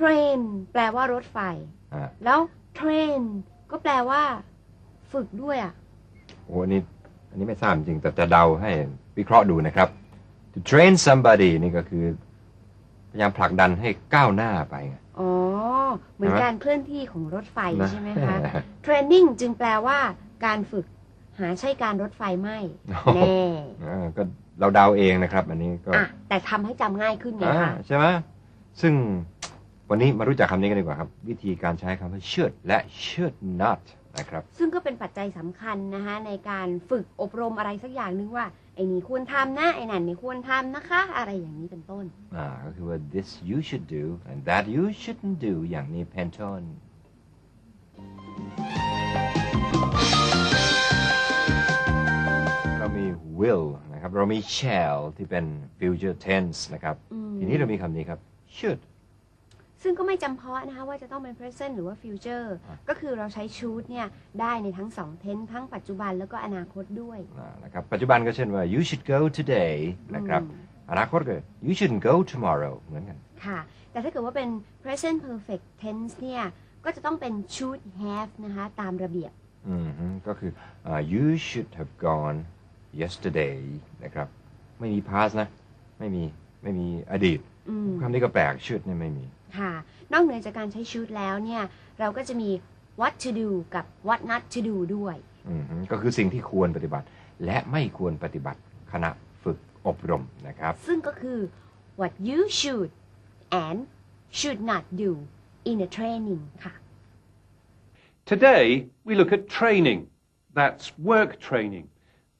train แปลว่ารถไฟแล้ว train ก็แปลว่าฝึกด้วยอ่ะโอ้อันนี้ไม่ทราบจริงแต่จะเดาให้วิเคราะห์ดูนะครับ to train somebody นี่ก็คือพยายามผลักดันให้ก้าวหน้าไปอ๋อเหมือนการเคลื่อนที่ของรถไฟใช่ไหมคะ training จึงแปลว่าการฝึกหาใช่การรถไฟไม่แน่ก็เราเดาเองนะครับอันนี้ก็แต่ทำให้จำง่ายขึ้นไงคะใช่ไหมซึ่งวันนี้มารู้จักคำนี้กันดีกว่าครับวิธีการใช้คำว่า should และ should not นะครับซึ่งก็เป็นปัจจัยสำคัญนะคะในการฝึกอบรมอะไรสักอย่างนึงว่าไอ้นี่ควรทำนะไอ้นั่นไม่ควรทำนะคะอะไรอย่างนี้เป็นต้นก็คือว่า this you should do and that you shouldn't do อย่างนี้เป็นต้นเรามี will นะครับเรามี shall ที่เป็น future tense นะครับทีนี้เรามีคำนี้ครับ should ซึ่งก็ไม่จำเพาะนะคะว่าจะต้องเป็น present หรือว่า future ก็คือเราใช้ should เนี่ยได้ในทั้งสอง tense ทั้งปัจจุบันแล้วก็อนาคตด้วยนะครับปัจจุบันก็เช่นว่า you should go today นะครับอนาคตก็ you shouldn't go tomorrow เหมือนกันค่ะแต่ถ้าเกิดว่าเป็น present perfect tense เนี่ยก็จะต้องเป็น should have นะคะตามระเบียบก็คือ you should have gone yesterday นะครับไม่มี past นะไม่มีอดีตคำนี้ก็แปลก should เนี่ยไม่มีค่ะนอกเหนือจากการใช้ should แล้วเนี่ยเราก็จะมี what to do กับ what not to do ด้วยก็คือสิ่งที่ควรปฏิบัติและไม่ควรปฏิบัติขณะฝึกอบรมนะครับซึ่งก็คือ what you should and should not do in a training ค่ะ Today we look at training. That's work training.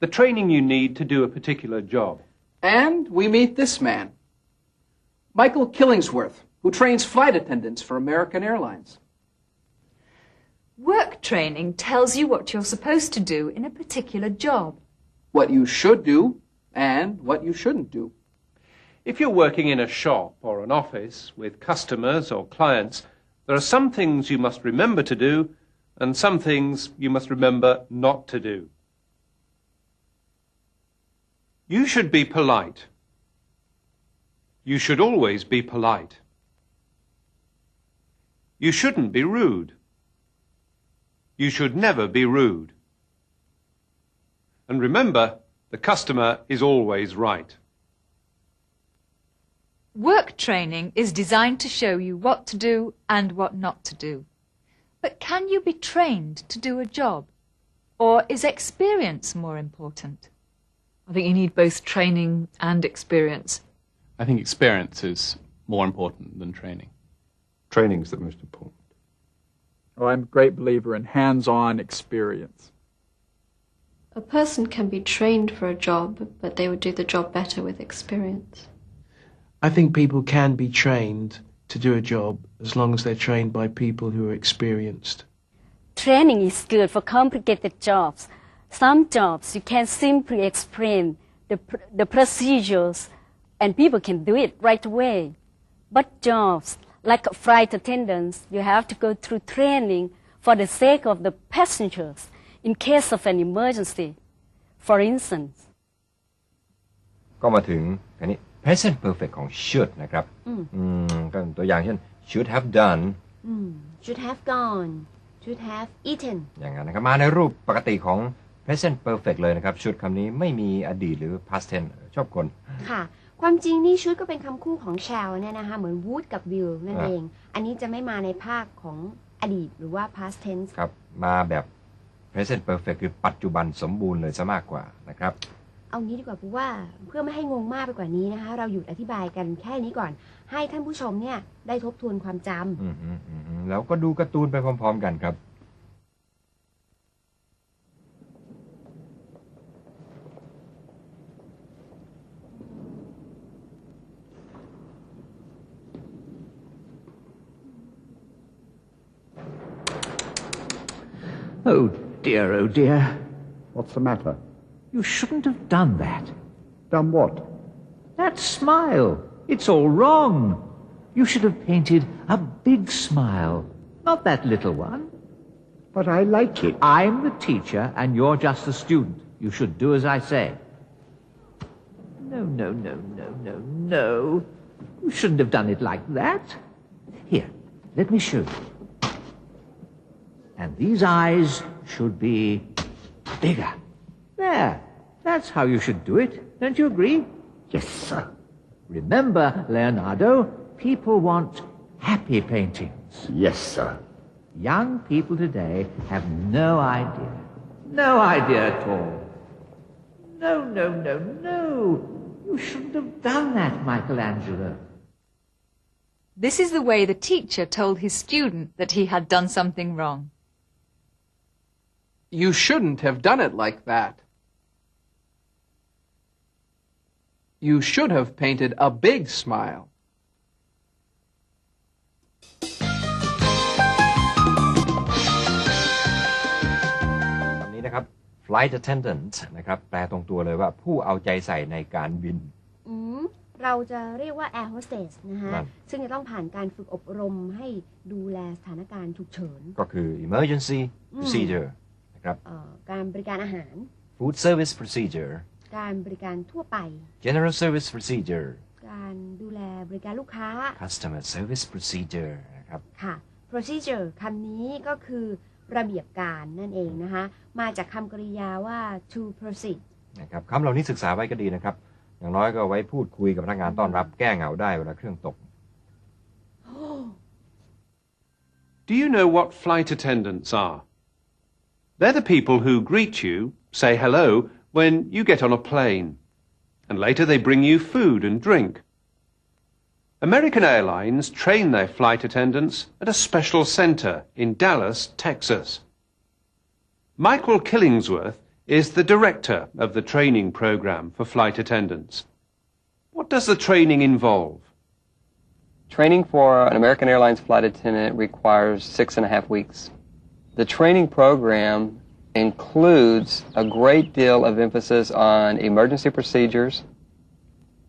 The training you need to do a particular job. And we meet this man, Michael Killingsworth, who trains flight attendants for American Airlines. Work training tells you what you're supposed to do in a particular job. What you should do and what you shouldn't do. If you're working in a shop or an office with customers or clients, there are some things you must remember to do and some things you must remember not to do. You should be polite. You should always be polite. You shouldn't be rude. You should never be rude. And remember, the customer is always right. Work training is designed to show you what to do and what not to do. But can you be trained to do a job? Or is experience more important? I think you need both training and experience. I think experience is more important than training. Training is the most important. Oh, I'm a great believer in hands-on experience. A person can be trained for a job, but they would do the job better with experience. I think people can be trained to do a job as long as they're trained by people who are experienced. Training is good for complicated jobs. Some jobs you can simply explain the procedures and people can do it right away. But jobs like flight attendants, you have to go through training for the sake of the passengers in case of an emergency. For instance. ก็มาถึงอันนี้ present perfect ของ should นะครับก็ตัวอย่างเช่น should have done should have gone should have eaten อย่างนั้นนะครับมาในรูปปกติของ present perfect เลยนะครับ should คำนี้ไม่มีอดีตหรือ past tense ชอบคนค่ะความจริงนี่ should ก็เป็นคำคู่ของ shall เนี่ยนะคะเหมือน would กับ will นั่นเองอันนี้จะไม่มาในภาคของอดีตหรือว่า past tense ครับมาแบบ present perfect คือปัจจุบันสมบูรณ์เลยซะมากกว่านะครับเอางี้ดีกว่าเพราะว่าเพื่อไม่ให้งงมากไปกว่านี้นะคะเราหยุดอธิบายกันแค่นี้ก่อนให้ท่านผู้ชมเนี่ยได้ทบทวนความจำแล้วก็ดูการ์ตูนไปพร้อมๆกันครับ Oh dear, oh dear. What's the matter? You shouldn't have done that. Done what? That smile. It's all wrong. You should have painted a big smile, not that little one. But I like it. I'm the teacher and you're just the student. You should do as I say. No. You shouldn't have done it like that. Here, let me show you. And these eyes should be bigger. There, that's how you should do it. Don't you agree? Yes, sir. Remember, Leonardo, people want happy paintings. Yes, sir. Young people today have no idea. No idea at all. No, no, no, no. You shouldn't have done that, Michelangelo. This is the way the teacher told his student that he had done something wrong. You shouldn't have done it like that. You should have painted a big smile. คำนี้นะครับ flight attendant นะครับแปลตรงตัวเลยว่าผู้เอาใจใส่ในการบิน เราจะเรียกว่า air hostess นะฮะ นั่น ซึ่งจะต้องผ่านการฝึกอบรมให้ดูแลสถานการณ์ฉุกเฉิน ก็คือ emergency procedure นะครับ การบริการอาหาร food service procedure การบริการทั่วไป general service procedure การดูแลบริการลูกค้า customer service procedure นะครับ ค่ะ procedure คำนี้ก็คือระเบียบการนั่นเองนะคะ มาจากคำกริยาว่า to proceed นะครับคำเหล่านี้ศึกษาไว้ก็ดีนะครับ อย่างน้อยก็ไว้พูดคุยกับพนักงานต้อนรับแก้เหงาได้เวลาเครื่องตก Do you know what flight attendants are? They're the people who greet you, say hello, when you get on a plane. And later they bring you food and drink. American Airlines train their flight attendants at a special center in Dallas, Texas. Michael Killingsworth is the director of the training program for flight attendants. What does the training involve? Training for an American Airlines flight attendant requires 6.5 weeks. The training program includes a great deal of emphasis on emergency procedures,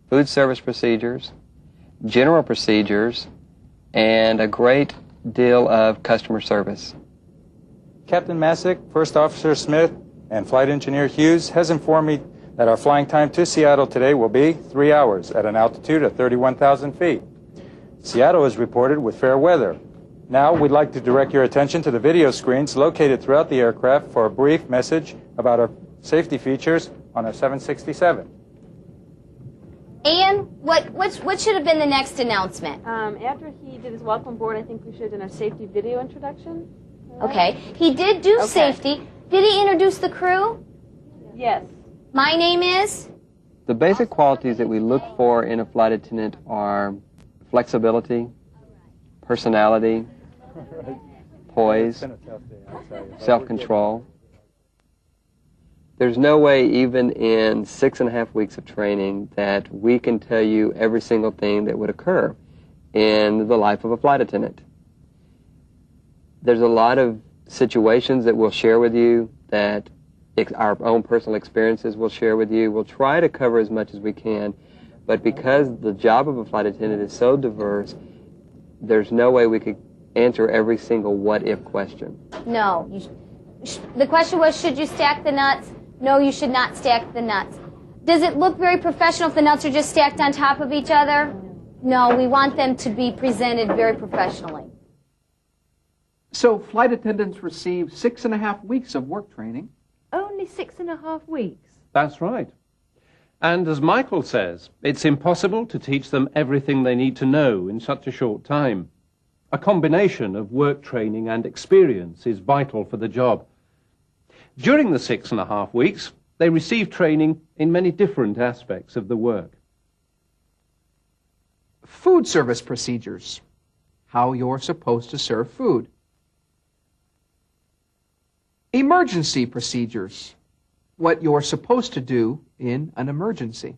food service procedures, general procedures, and a great deal of customer service. Captain Masick, First Officer Smith, and Flight Engineer Hughes has informed me that our flying time to Seattle today will be 3 hours at an altitude of 31,000 feet. Seattle is reported with fair weather. Now we'd like to direct your attention to the video screens located throughout the aircraft for a brief message about our safety features on our 767. Ian, what should have been the next announcement? After he did his welcome board, I think we should have done a safety video introduction. Okay. He did do safety. Did he introduce the crew? Yes. My name is? The basic qualities that we look for in a flight attendant are flexibility, personality, poise, self-control. There's no way, even in 6.5 weeks of training, that we can tell you every single thing that would occur in the life of a flight attendant. There's a lot of situations that we'll share with you, that our own personal experiences we'll share with you. We'll try to cover as much as we can, but because the job of a flight attendant is so diverse, there's no way we could answer every single what-if question. No. The question was, should you stack the nuts? No, you should not stack the nuts. Does it look very professional if the nuts are just stacked on top of each other? No, we want them to be presented very professionally. So flight attendants receive 6.5 weeks of work training. Only 6.5 weeks. That's right. And as Michael says, it's impossible to teach them everything they need to know in such a short time. A combination of work training and experience is vital for the job. During the 6.5 weeks, they receive training in many different aspects of the work. Food service procedures. How you're supposed to serve food. Emergency procedures. What you're supposed to do in an emergency.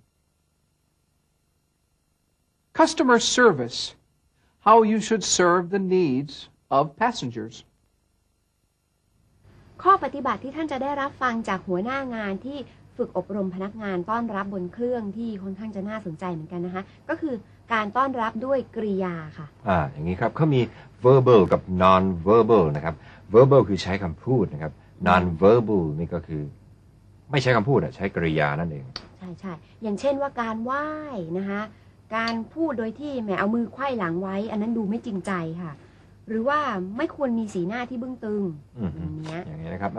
Customer service. How you should serve the needs of passengers. ข้อปฏิบัติที่ท่านจะได้รับฟังจากหัวหน้างานที่ฝึกอบรมพนักงานต้อนรับบนเครื่องที่ค่อนข้างจะน่าสนใจเหมือนกันนะคะก็คือการต้อนรับด้วยกริยาค่ะอย่างนี้ครับเขามี verbal กับ non verbal นะครับ verbal คือใช้คำพูดนะครับ non verbal นี่ก็คือไม่ใช้คำพูดใช้กริยานั่นเองใช่อย่างเช่นว่าการไหว้นะคะ การพูดโดยที่แหมเอามือไขว้หลังไว้ อันนั้นดูไม่จริงใจค่ะ หรือว่าไม่ควรมีสีหน้าที่บึ้งตึงอย่างเงี้ย อย่างนี้นะครับ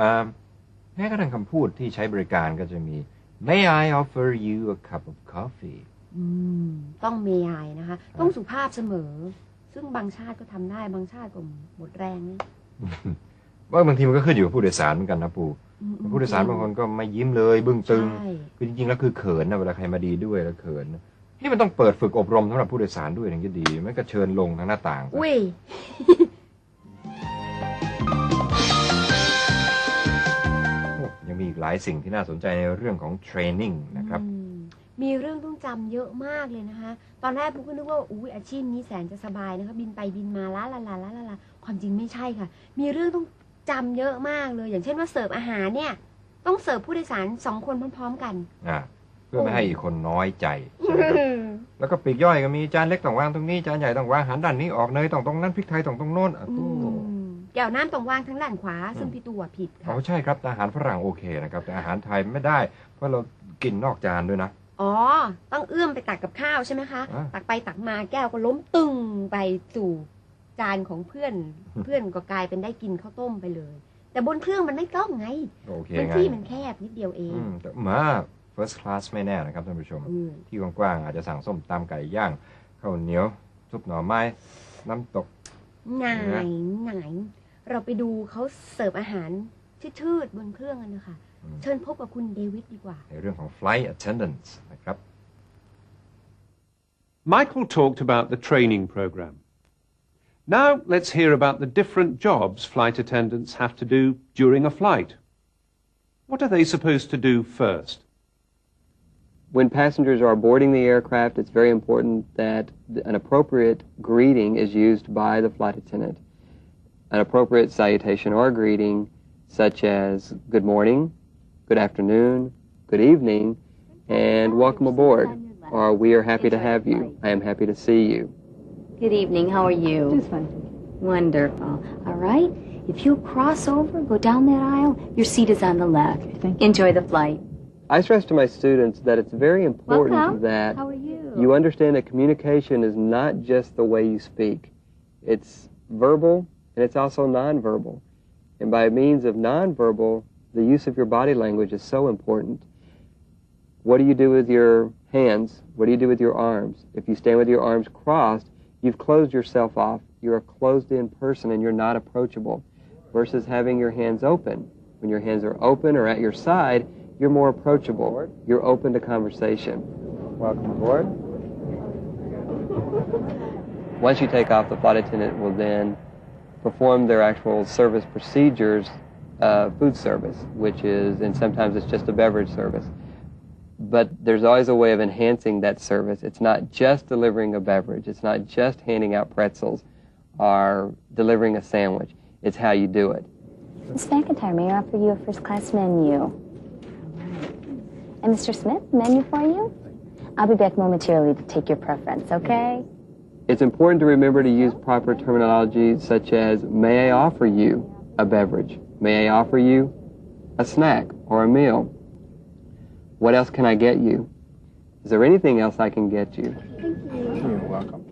แม้กระทั่งคำพูดที่ใช้บริการก็จะมี May I offer you a cup of coffee ต้อง may I นะคะ ต้องสุภาพเสมอ ซึ่งบางชาติก็ทำได้บางชาติก็หมดแรงนะ ว่าบางทีมันก็ขึ้นอยู่กับผู้โดยสารเหมือนกันนะปู่ผู้โดยสารบางคนก็ไม่ยิ้มเลยบึ้งตึงคือจริงๆแล้วคือเขินนะเวลาใครมาดีด้วยแล้วเขินนี่มันต้องเปิดฝึกอบรมสำหรับผู้โดยสารด้วยถึงจะดีไม่ก็เชิญลงทางหน้าต่าง อุ้ย ยังมีอีกหลายสิ่งที่น่าสนใจในเรื่องของเทรนนิ่งนะครับ มีเรื่องต้องจำเยอะมากเลยนะคะ ตอนแรกปุ๊กก็นึกว่าอุ้ยอาชีพนี้แสนจะสบายนะคะบินไปบินมาล้าลาความจริงไม่ใช่ค่ะ มีเรื่องต้องจำเยอะมากเลย อย่างเช่นว่าเสิร์ฟอาหารเนี่ยต้องเสิร์ฟผู้โดยสาร2 คนพร้อมๆกันเพื่อไม่ให้อีกคนน้อยใจใช่ไหมครับแล้วก็ปีกย่อยก็มีจานเล็กต้องวางตรงนี้จานใหญ่ต้องวางอาหารด้านนี้ออกเนยต้องตรงนั้นพริกไทยต้องตรงโน้นแก้วน้ำต้องวางทั้งด้านขวาซึ่งพี่ตัวผิดค่ะใช่ครับอาหารฝรั่งโอเคนะครับแต่อาหารไทยไม่ได้เพราะเรากินนอกจานด้วยนะต้องเอื้อมไปตักกับข้าวใช่ไหมคะตักไปตักมาแก้วก็ล้มตึงไปสู่จานของเพื่อนก็กลายเป็นได้กินข้าวต้มไปเลยแต่บนเครื่องมันไม่ต้องไงพื้นที่มันแคบนิดเดียวเองแต่มา first class ไม่แน่นะครับท่านผู้ชมที่กว้างๆอาจจะสั่งส้มตำไก่ย่างข้าวเหนียวซุปหน่อไม้น้ำตกไหนเราไปดูเขาเสิร์ฟอาหารชืดๆบนเครื่องกันนะคะเชิญพบกับคุณเดวิดดีกว่าในเรื่องของ flight attendants นะครับ Michael talked about the training program. Now let's hear about the different jobs flight attendants have to do during a flight. What are they supposed to do first? When passengers are boarding the aircraft, it's very important that an appropriate greeting is used by the flight attendant. An appropriate salutation or greeting such as good morning, good afternoon, good evening, and welcome aboard, or we are happy to have you. I am happy to see you. Good evening. How are you? Just fine. Wonderful. All right. If you'll cross over, go down that aisle, your seat is on the left. Enjoy the flight. I stress to my students that it's very important that you understand that communication is not just the way you speak. It's verbal and it's also nonverbal. And by means of nonverbal, the use of your body language is so important. What do you do with your hands? What do you do with your arms? If you stand with your arms crossed, you've closed yourself off. You're a closed-in person and you're not approachable. Versus having your hands open. When your hands are open or at your side, you're more approachable. You're open to conversation. Welcome aboard. Once you take off, the flight attendant will then perform their actual service procedures, food service, which is, and sometimes it's just a beverage service. But there's always a way of enhancing that service. It's not just delivering a beverage. It's not just handing out pretzels or delivering a sandwich. It's how you do it. Ms. McIntyre, may I offer you a first-class menu? And Mr. Smith, menu for you? I'll be back momentarily to take your preference, okay? It's important to remember to use proper terminology such as, may I offer you a beverage? May I offer you a snack or a meal? What else can I get you? Is there anything else I can get you? Thank you. You're welcome.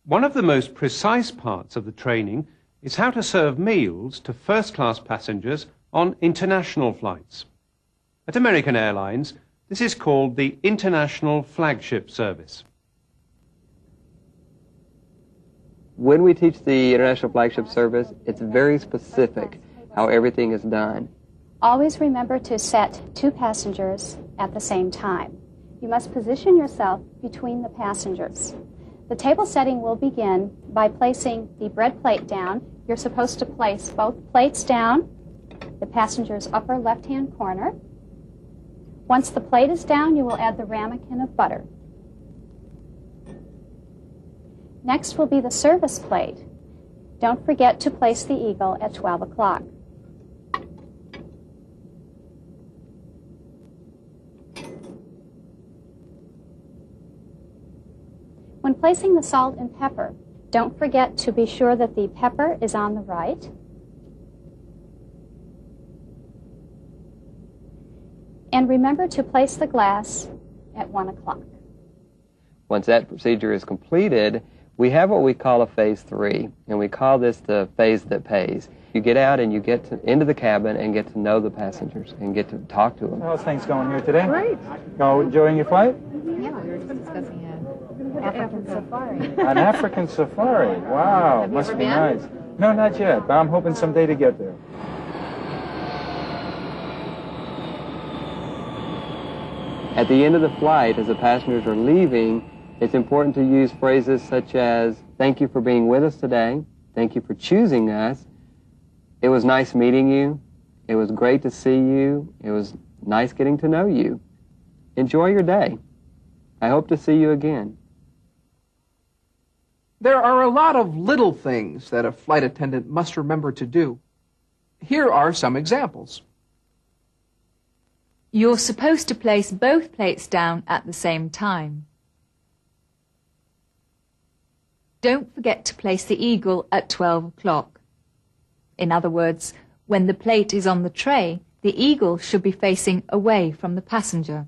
One of the most precise parts of the training is how to serve meals to first-class passengers on international flights. At American Airlines, this is called the International Flagship Service. When we teach the International Flagship Service, it's very specific how everything is done. Always remember to set 2 passengers at the same time. You must position yourself between the passengers. The table setting will begin by placing the bread plate down. You're supposed to place both plates down, the passenger's upper left-hand corner. Once the plate is down, you will add the ramekin of butter. Next will be the service plate. Don't forget to place the eagle at 12 o'clock. When placing the salt and pepper, don't forget to be sure that the pepper is on the right. And remember to place the glass at 1 o'clock. Once that procedure is completed, we have what we call a phase 3, and we call this the phase that pays. You get out and you get into the cabin and get to know the passengers and get to talk to them. How's things going here today? Great. You enjoying your flight? Yeah, we were just discussing an African safari. An African safari. Wow, Have you must ever be been? nice. No, not yet, but I'm hoping someday to get there. At the end of the flight, as the passengers are leaving, it's important to use phrases such as, thank you for being with us today, thank you for choosing us, it was nice meeting you, it was great to see you, it was nice getting to know you. Enjoy your day. I hope to see you again. There are a lot of little things that a flight attendant must remember to do. Here are some examples. You're supposed to place both plates down at the same time. Don't forget to place the eagle at 12 o'clock. In other words, when the plate is on the tray, the eagle should be facing away from the passenger.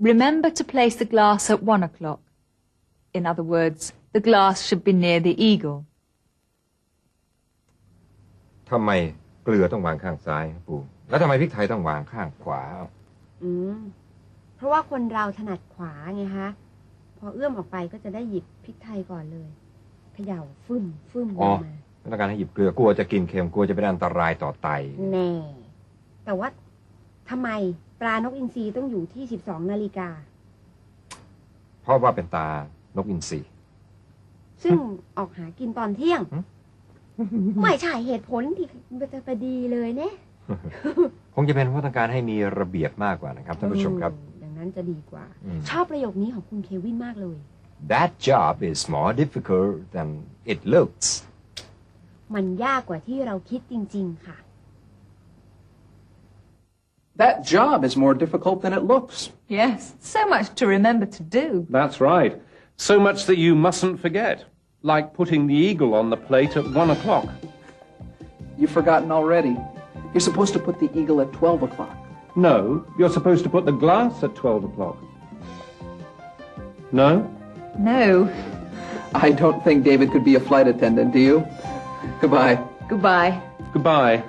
Remember to place the glass at 1 o'clock. In other words, the glass should be near the eagle. ทำไมเกลือต้องวางข้างซ้ายครับปู่แล้วทำไมพริกไทยต้องวางข้างขวา เพราะว่าคนเราถนัดขวาไงฮะ พอเอื้อมออกไปก็จะได้หยิบพริกไทยก่อนเลยเขย่าฟึ่มฟึ่มล อ๋อง มา ไม่ต้องการให้หยิบเกลือกลัวจะกินเค็มกลัวจะเป็นอันตรายต่อไต แน่แต่ว่าทำไมปลานกอินทรีต้องอยู่ที่ 12 นาฬิกา เพราะว่าเป็นตานกอินทรี ซึ่งออกหากินตอนเที่ยง ไม่ใช่เหตุผลที่จะพอดีเลยเนี่ย คงจะเป็นเพราะต้องการให้มีระเบียบมากกว่านะครับท่านผู้ชมครับ อย่างนั้นจะดีกว่า ชอบประโยคนี้ของคุณเควินมากเลย That job is more difficult than it looks มันยากกว่าที่เราคิดจริงๆค่ะ That job is more difficult than it looks. Yes, so much to remember to do. That's right. So much that you mustn't forget. Like putting the eagle on the plate at 1 o'clock. You've forgotten already. You're supposed to put the eagle at 12 o'clock. No, you're supposed to put the glass at 12 o'clock. No? No. I don't think David could be a flight attendant, do you? Goodbye. Goodbye. Goodbye.